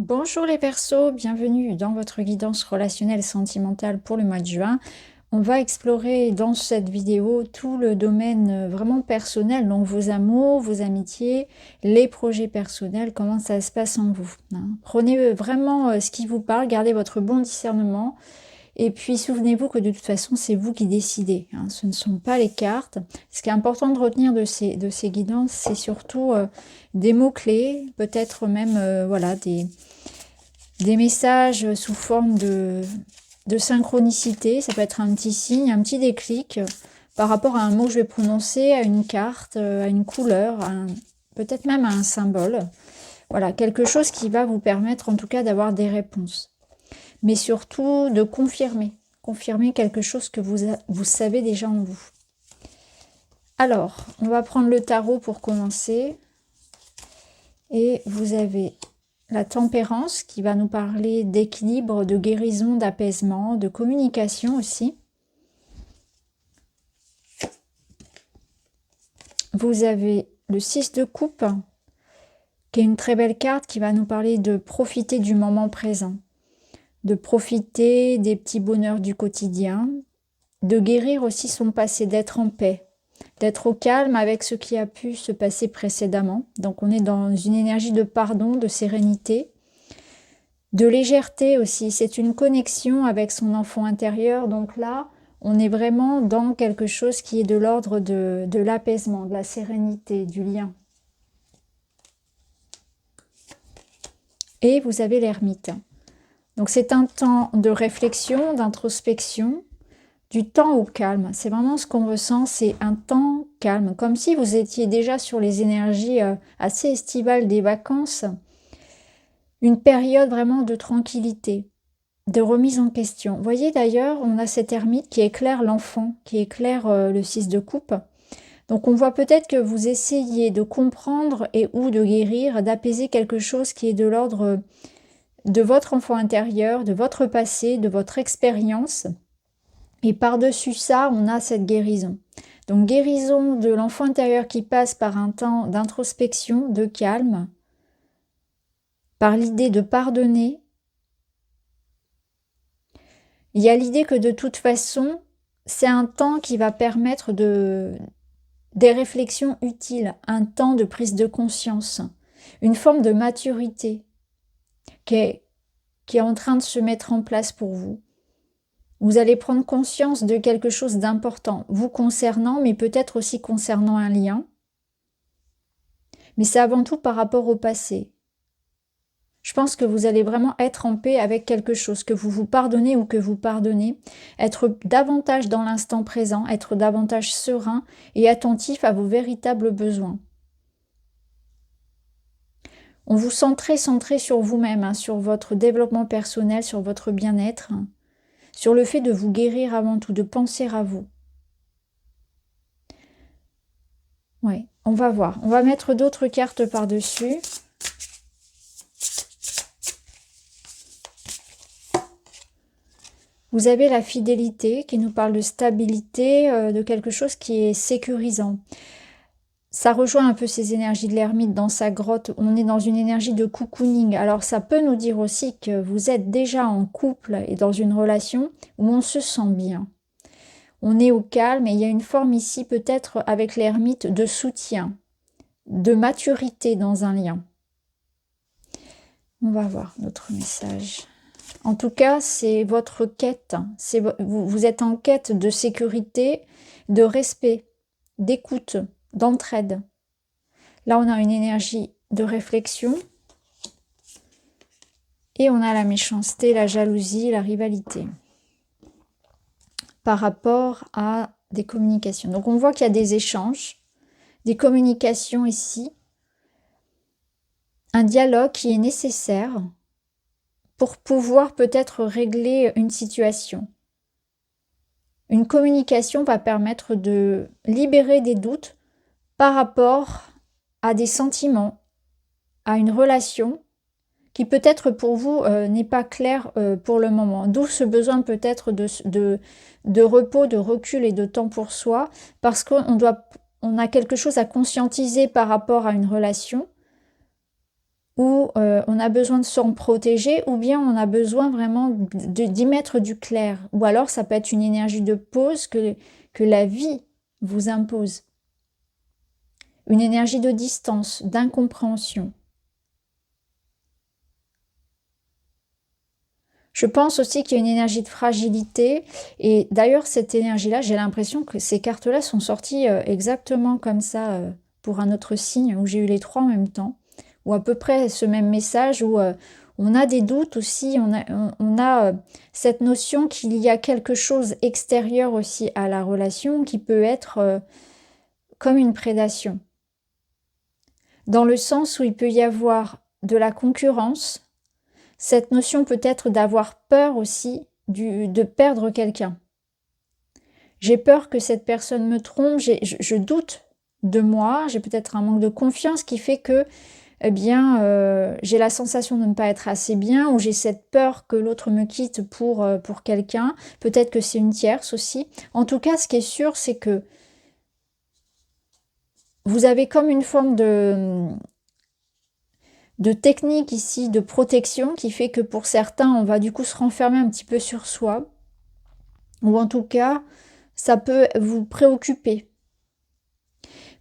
Bonjour les Verseaux, bienvenue dans votre guidance relationnelle sentimentale pour le mois de juin. On va explorer dans cette vidéo tout le domaine vraiment personnel, donc vos amours, vos amitiés, les projets personnels, comment ça se passe en vous, hein. Prenez vraiment ce qui vous parle, gardez votre bon discernement et puis souvenez-vous que de toute façon c'est vous qui décidez, hein, ce ne sont pas les cartes. Ce qui est important de retenir de ces guidances, c'est surtout des mots-clés, peut-être même voilà, des messages sous forme de synchronicité. Ça peut être un petit signe, un petit déclic par rapport à un mot que je vais prononcer, à une carte, à une couleur, peut-être même à un symbole. Voilà, quelque chose qui va vous permettre en tout cas d'avoir des réponses. Mais surtout de confirmer quelque chose que vous savez déjà en vous. Alors, on va prendre le tarot pour commencer. Et vous avez la tempérance qui va nous parler d'équilibre, de guérison, d'apaisement, de communication aussi. Vous avez le 6 de coupe, qui est une très belle carte qui va nous parler de profiter du moment présent, de profiter des petits bonheurs du quotidien, de guérir aussi son passé, d'être en paix, d'être au calme avec ce qui a pu se passer précédemment. Donc on est dans une énergie de pardon, de sérénité, de légèreté aussi. C'est une connexion avec son enfant intérieur. Donc là, on est vraiment dans quelque chose qui est de l'ordre de l'apaisement, de la sérénité, du lien. Et vous avez l'ermite. Donc c'est un temps de réflexion, d'introspection, du temps au calme. C'est vraiment ce qu'on ressent, c'est un temps calme, comme si vous étiez déjà sur les énergies assez estivales des vacances. Une période vraiment de tranquillité, de remise en question. Vous voyez d'ailleurs, on a cette ermite qui éclaire l'enfant, qui éclaire le 6 de coupe. Donc on voit peut-être que vous essayez de comprendre et ou de guérir, d'apaiser quelque chose qui est de l'ordre de votre enfant intérieur, de votre passé, de votre expérience. Et par-dessus ça, on a cette guérison. Donc guérison de l'enfant intérieur qui passe par un temps d'introspection, de calme, par l'idée de pardonner. Il y a l'idée que de toute façon, c'est un temps qui va permettre des réflexions utiles, un temps de prise de conscience, une forme de maturité qui est en train de se mettre en place pour vous. Vous allez prendre conscience de quelque chose d'important, vous concernant, mais peut-être aussi concernant un lien. Mais c'est avant tout par rapport au passé. Je pense que vous allez vraiment être en paix avec quelque chose, que vous vous pardonnez ou que vous pardonnez, être davantage dans l'instant présent, être davantage serein et attentif à vos véritables besoins. On vous sent très centré sur vous-même, hein, sur votre développement personnel, sur votre bien-être, hein, sur le fait de vous guérir avant tout, de penser à vous. Ouais, on va voir. On va mettre d'autres cartes par-dessus. Vous avez la fidélité qui nous parle de stabilité, de quelque chose qui est sécurisant. Ça rejoint un peu ces énergies de l'ermite dans sa grotte. On est dans une énergie de cocooning. Alors ça peut nous dire aussi que vous êtes déjà en couple et dans une relation où on se sent bien. On est au calme et il y a une forme ici peut-être avec l'ermite de soutien, de maturité dans un lien. On va voir notre message. En tout cas, c'est votre quête. Vous êtes en quête de sécurité, de respect, d'écoute, d'entraide. Là, on a une énergie de réflexion. Et on a la méchanceté, la jalousie, la rivalité. Par rapport à des communications. Donc, on voit qu'il y a des échanges, des communications ici. Un dialogue qui est nécessaire pour pouvoir peut-être régler une situation. Une communication va permettre de libérer des doutes par rapport à des sentiments, à une relation qui peut-être pour vous n'est pas claire pour le moment. D'où ce besoin peut-être de repos, de recul et de temps pour soi, parce qu'on a quelque chose à conscientiser par rapport à une relation. où on a besoin de s'en protéger, ou bien on a besoin vraiment d'y mettre du clair. Ou alors ça peut être une énergie de pause que la vie vous impose. Une énergie de distance, d'incompréhension. Je pense aussi qu'il y a une énergie de fragilité. Et d'ailleurs, cette énergie-là, j'ai l'impression que ces cartes-là sont sorties exactement comme ça pour un autre signe, où j'ai eu les trois en même temps. Ou à peu près ce même message, où on a des doutes aussi, on a cette notion qu'il y a quelque chose extérieur aussi à la relation qui peut être comme une prédation. Dans le sens où il peut y avoir de la concurrence. Cette notion peut être d'avoir peur aussi de perdre quelqu'un. J'ai peur que cette personne me trompe, je doute de moi, j'ai peut-être un manque de confiance qui fait que eh bien, j'ai la sensation de ne pas être assez bien, ou j'ai cette peur que l'autre me quitte pour quelqu'un. Peut-être que c'est une tierce aussi. En tout cas, ce qui est sûr, c'est que vous avez comme une forme de technique ici de protection qui fait que pour certains, on va du coup se renfermer un petit peu sur soi. Ou en tout cas, ça peut vous préoccuper.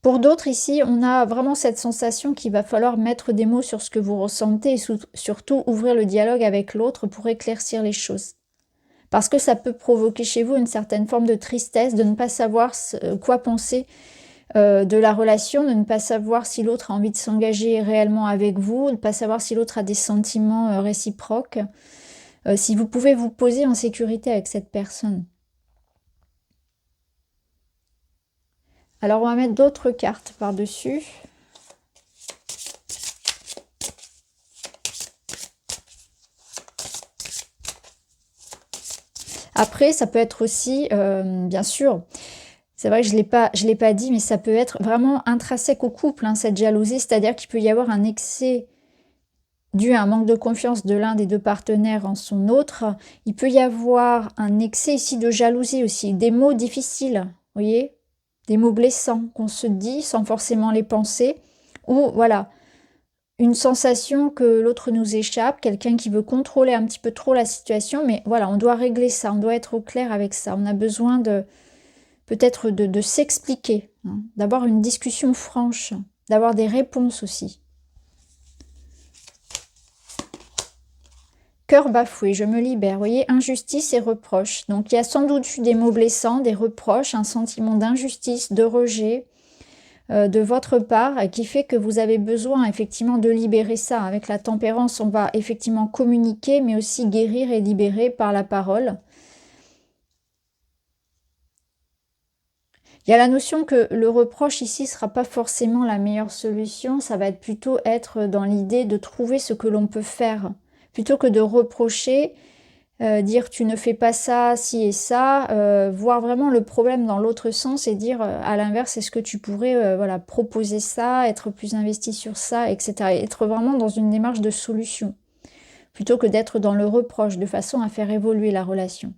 Pour d'autres ici, on a vraiment cette sensation qu'il va falloir mettre des mots sur ce que vous ressentez et surtout ouvrir le dialogue avec l'autre pour éclaircir les choses. Parce que ça peut provoquer chez vous une certaine forme de tristesse, de ne pas savoir quoi penser de la relation, de ne pas savoir si l'autre a envie de s'engager réellement avec vous, de ne pas savoir si l'autre a des sentiments réciproques, si vous pouvez vous poser en sécurité avec cette personne. Alors on va mettre d'autres cartes par-dessus. Après, ça peut être aussi, bien sûr, c'est vrai que je l'ai pas dit, mais ça peut être vraiment intrinsèque au couple, hein, cette jalousie, c'est-à-dire qu'il peut y avoir un excès dû à un manque de confiance de l'un des deux partenaires en son autre. Il peut y avoir un excès ici de jalousie aussi, des mots difficiles, vous voyez, des mots blessants qu'on se dit sans forcément les penser, ou voilà, une sensation que l'autre nous échappe, quelqu'un qui veut contrôler un petit peu trop la situation, mais voilà, on doit régler ça, on doit être au clair avec ça, on a besoin de peut-être de s'expliquer, hein, d'avoir une discussion franche, d'avoir des réponses aussi. Cœur bafoué, je me libère. Vous voyez, injustice et reproche. Donc il y a sans doute eu des mots blessants, des reproches, un sentiment d'injustice, de rejet de votre part qui fait que vous avez besoin effectivement de libérer ça. Avec la tempérance, on va effectivement communiquer, mais aussi guérir et libérer par la parole. Il y a la notion que le reproche ici ne sera pas forcément la meilleure solution, ça va être plutôt être dans l'idée de trouver ce que l'on peut faire. Plutôt que de reprocher, dire tu ne fais pas ça, ci et ça, voir vraiment le problème dans l'autre sens et dire à l'inverse, est-ce que tu pourrais voilà, proposer ça, être plus investi sur ça, etc. Et être vraiment dans une démarche de solution, plutôt que d'être dans le reproche, de façon à faire évoluer la relation.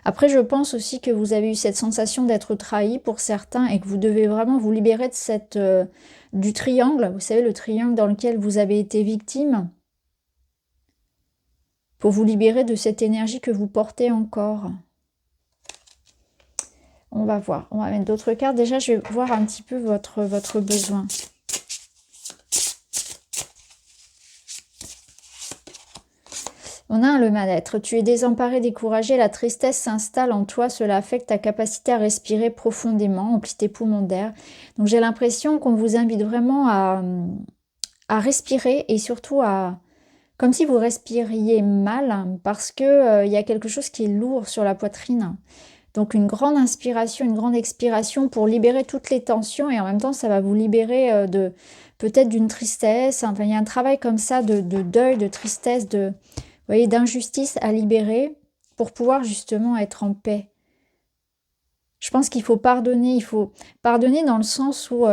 Après, je pense aussi que vous avez eu cette sensation d'être trahi pour certains et que vous devez vraiment vous libérer de du triangle, vous savez, le triangle dans lequel vous avez été victime, pour vous libérer de cette énergie que vous portez encore. On va voir, on va mettre d'autres cartes. Déjà, je vais voir un petit peu votre besoin. On a le mal-être. Tu es désemparé, découragé, la tristesse s'installe en toi, cela affecte ta capacité à respirer profondément, emplit tes poumons d'air. Donc j'ai l'impression qu'on vous invite vraiment à respirer et surtout à... Comme si vous respiriez mal parce que y a quelque chose qui est lourd sur la poitrine. Donc une grande inspiration, une grande expiration pour libérer toutes les tensions et en même temps ça va vous libérer de peut-être d'une tristesse. Enfin il y a un travail comme ça de deuil, de tristesse, vous voyez, d'injustice à libérer pour pouvoir justement être en paix. Je pense qu'il faut pardonner dans le sens où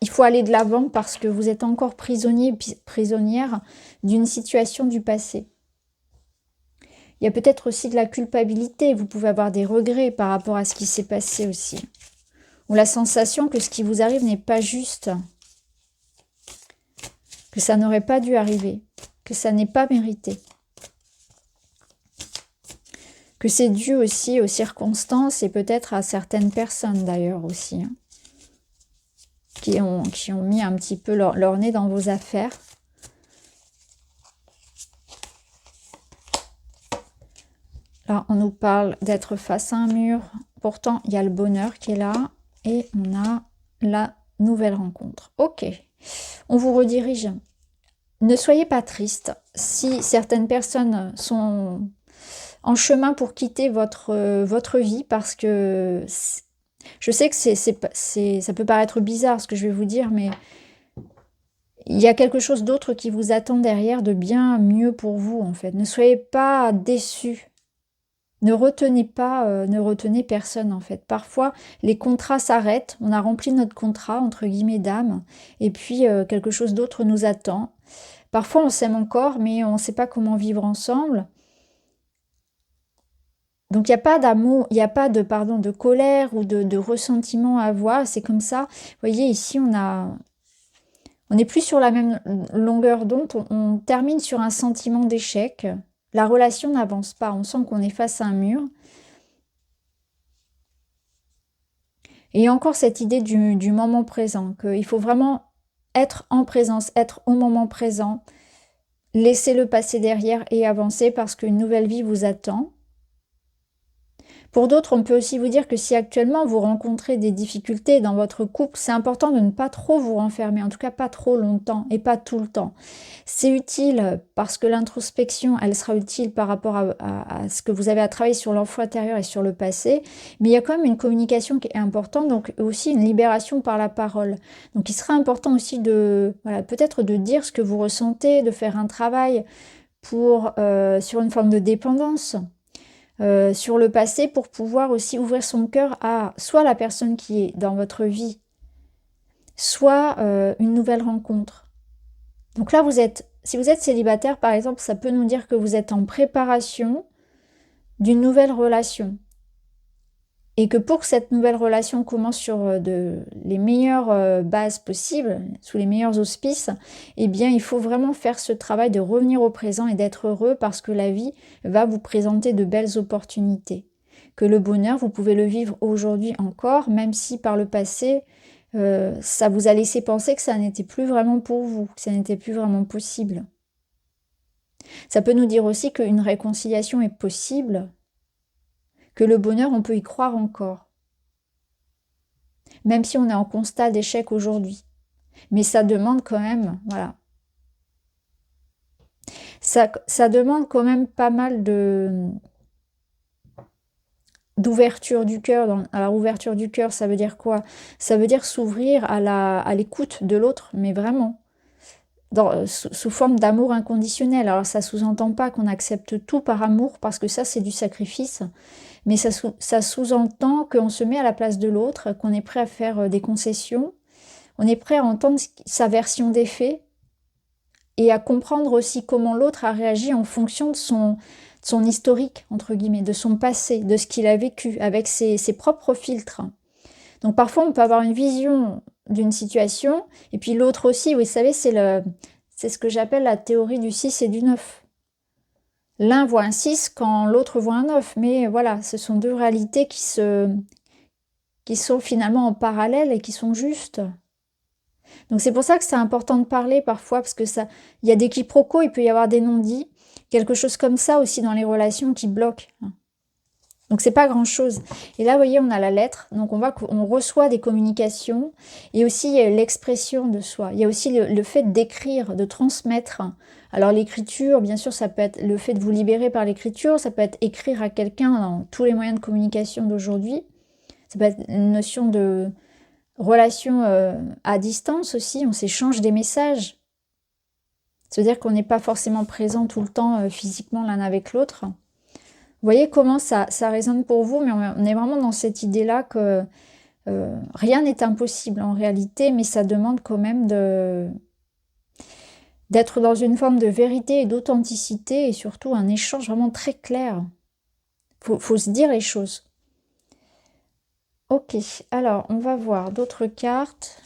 il faut aller de l'avant parce que vous êtes encore prisonnier, prisonnière d'une situation du passé. Il y a peut-être aussi de la culpabilité, vous pouvez avoir des regrets par rapport à ce qui s'est passé aussi. Ou la sensation que ce qui vous arrive n'est pas juste. que ça n'aurait pas dû arriver, que ça n'est pas mérité. Que c'est dû aussi aux circonstances et peut-être à certaines personnes d'ailleurs aussi, hein, qui ont mis un petit peu leur nez dans vos affaires. Là, on nous parle d'être face à un mur. Pourtant, il y a le bonheur qui est là. Et on a la nouvelle rencontre. Ok, on vous redirige. Ne soyez pas triste. Si certaines personnes sont en chemin pour quitter votre vie, parce que je sais que ça peut paraître bizarre ce que je vais vous dire, mais il y a quelque chose d'autre qui vous attend derrière de bien mieux pour vous, en fait. Ne soyez pas déçus. Ne retenez pas, ne retenez personne, en fait. Parfois, les contrats s'arrêtent. On a rempli notre contrat, entre guillemets, d'âme. Et puis, quelque chose d'autre nous attend. Parfois, on s'aime encore, mais on ne sait pas comment vivre ensemble. Donc, il n'y a pas d'amour, il n'y a pas de colère ou de ressentiment à avoir. C'est comme ça. Vous voyez, ici, on n'est plus sur la même longueur d'onde. On termine sur un sentiment d'échec. La relation n'avance pas. On sent qu'on est face à un mur. Et encore cette idée du moment présent, qu'il faut vraiment être en présence, être au moment présent, laisser le passé derrière et avancer parce qu'une nouvelle vie vous attend. Pour d'autres, on peut aussi vous dire que si actuellement vous rencontrez des difficultés dans votre couple, c'est important de ne pas trop vous renfermer, en tout cas pas trop longtemps et pas tout le temps. C'est utile parce que l'introspection, elle sera utile par rapport à ce que vous avez à travailler sur l'enfant intérieur et sur le passé, mais il y a quand même une communication qui est importante, donc aussi une libération par la parole. Donc il sera important aussi de, voilà, peut-être de dire ce que vous ressentez, de faire un travail sur une forme de dépendance. Sur le passé pour pouvoir aussi ouvrir son cœur à soit la personne qui est dans votre vie, soit une nouvelle rencontre. Donc là, si vous êtes célibataire, par exemple, ça peut nous dire que vous êtes en préparation d'une nouvelle relation. Et que pour que cette nouvelle relation commence sur les meilleures bases possibles, sous les meilleurs auspices, eh bien, il faut vraiment faire ce travail de revenir au présent et d'être heureux parce que la vie va vous présenter de belles opportunités. Que le bonheur, vous pouvez le vivre aujourd'hui encore, même si par le passé, ça vous a laissé penser que ça n'était plus vraiment pour vous, que ça n'était plus vraiment possible. Ça peut nous dire aussi qu'une réconciliation est possible, que le bonheur, on peut y croire encore. Même si on est en constat d'échec aujourd'hui. Mais ça demande quand même, voilà. Ça demande quand même pas mal d'ouverture du cœur. Alors, ouverture du cœur, ça veut dire quoi? Ça veut dire s'ouvrir à l'écoute de l'autre, mais vraiment. Sous forme d'amour inconditionnel. Alors, ça sous-entend pas qu'on accepte tout par amour, parce que ça, c'est du sacrifice. Mais ça sous-entend qu'on se met à la place de l'autre, qu'on est prêt à faire des concessions, on est prêt à entendre sa version des faits et à comprendre aussi comment l'autre a réagi en fonction de son historique, entre guillemets, de son passé, de ce qu'il a vécu, avec ses propres filtres. Donc parfois, on peut avoir une vision d'une situation, et puis l'autre aussi, vous savez, c'est ce que j'appelle la théorie du 6 et du 9. L'un voit un 6 quand l'autre voit un 9. Mais voilà, ce sont deux réalités qui sont finalement en parallèle et qui sont justes. Donc c'est pour ça que c'est important de parler parfois, parce que il y a des quiproquos, il peut y avoir des non-dits, quelque chose comme ça aussi dans les relations qui bloquent. Donc c'est pas grand-chose. Et là, vous voyez, on a la lettre, donc on reçoit des communications, et aussi il y a l'expression de soi. Il y a aussi le fait d'écrire, de transmettre. Alors l'écriture, bien sûr, ça peut être le fait de vous libérer par l'écriture, ça peut être écrire à quelqu'un dans tous les moyens de communication d'aujourd'hui. Ça peut être une notion de relation à distance aussi, on s'échange des messages. C'est-à-dire qu'on n'est pas forcément présent tout le temps physiquement l'un avec l'autre. Vous voyez comment ça résonne pour vous, mais on est vraiment dans cette idée-là que rien n'est impossible en réalité, mais ça demande quand même d'être dans une forme de vérité et d'authenticité, et surtout un échange vraiment très clair. Faut se dire les choses. Ok, alors on va voir d'autres cartes.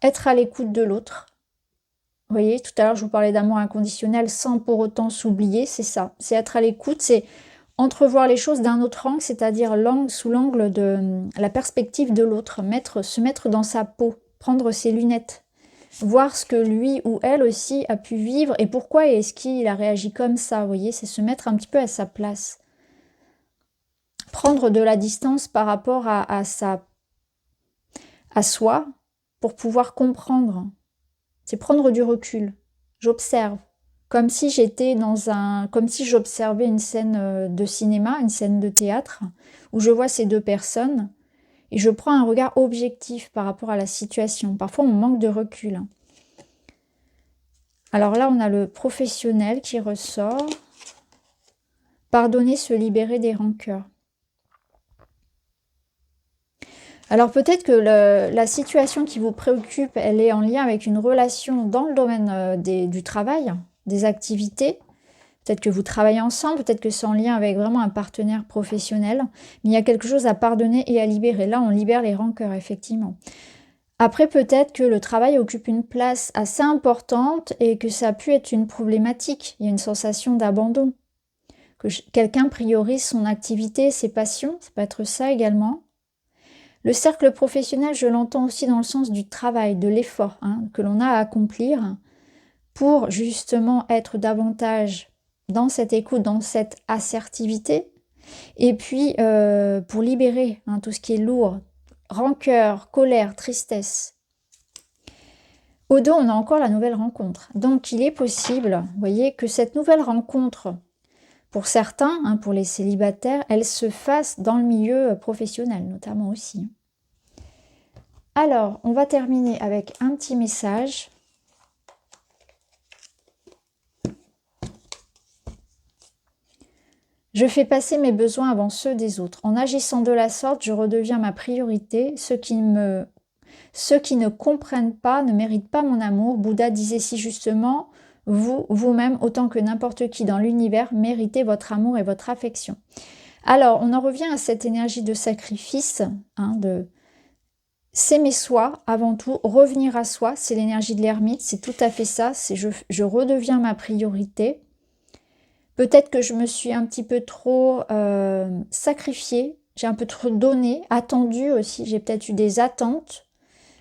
être à l'écoute de l'autre. Vous voyez, tout à l'heure, je vous parlais d'amour inconditionnel sans pour autant s'oublier, c'est ça. C'est être à l'écoute, c'est entrevoir les choses d'un autre angle, c'est-à-dire sous l'angle de la perspective de l'autre, se mettre dans sa peau, prendre ses lunettes, voir ce que lui ou elle aussi a pu vivre et pourquoi est-ce qu'il a réagi comme ça, vous voyez, c'est se mettre un petit peu à sa place. Prendre de la distance par rapport à soi pour pouvoir comprendre. C'est prendre du recul. J'observe. Comme si j'observais une scène de cinéma, une scène de théâtre, où je vois ces deux personnes, et je prends un regard objectif par rapport à la situation. Parfois, on manque de recul. Alors là, on a le professionnel qui ressort. Pardonner, se libérer des rancœurs. Alors peut-être que la situation qui vous préoccupe, elle est en lien avec une relation dans le domaine du travail, des activités. Peut-être que vous travaillez ensemble, peut-être que c'est en lien avec vraiment un partenaire professionnel. Mais il y a quelque chose à pardonner et à libérer. Là, on libère les rancœurs, effectivement. Après, peut-être que le travail occupe une place assez importante et que ça a pu être une problématique. Il y a une sensation d'abandon. Que quelqu'un priorise son activité, ses passions, ça peut être ça également. Le cercle professionnel, je l'entends aussi dans le sens du travail, de l'effort que l'on a à accomplir pour justement être davantage dans cette écoute, dans cette assertivité, et puis pour libérer tout ce qui est lourd, rancœur, colère, tristesse. Au dos, on a encore la nouvelle rencontre. Donc il est possible, vous voyez, que cette nouvelle rencontre, pour certains, pour les célibataires, elle se fasse dans le milieu professionnel, notamment aussi. Alors, on va terminer avec un petit message. Je fais passer mes besoins avant ceux des autres. En agissant de la sorte, je redeviens ma priorité. Ceux qui ne comprennent pas ne méritent pas mon amour. Bouddha disait si justement, vous-même, autant que n'importe qui dans l'univers, méritez votre amour et votre affection. Alors, on en revient à cette énergie de sacrifice, de s'aimer soi avant tout, revenir à soi, c'est l'énergie de l'ermite, c'est tout à fait ça, c'est je redeviens ma priorité. Peut-être que je me suis un petit peu trop sacrifiée, j'ai un peu trop donné, attendu aussi, j'ai peut-être eu des attentes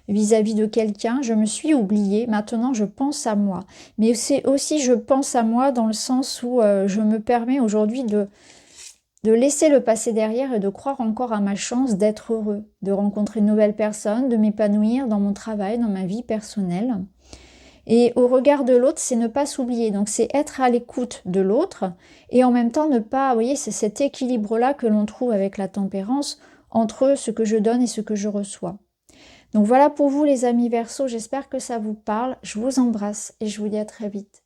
vis-à-vis de quelqu'un, je me suis oubliée, maintenant je pense à moi. Mais c'est aussi je pense à moi dans le sens où je me permets aujourd'hui de laisser le passé derrière et de croire encore à ma chance d'être heureux, de rencontrer de nouvelles personnes, de m'épanouir dans mon travail, dans ma vie personnelle. Et au regard de l'autre, c'est ne pas s'oublier. Donc c'est être à l'écoute de l'autre et en même temps ne pas, vous voyez, c'est cet équilibre-là que l'on trouve avec la tempérance entre ce que je donne et ce que je reçois. Donc voilà pour vous les amis Verseaux, j'espère que ça vous parle. Je vous embrasse et je vous dis à très vite.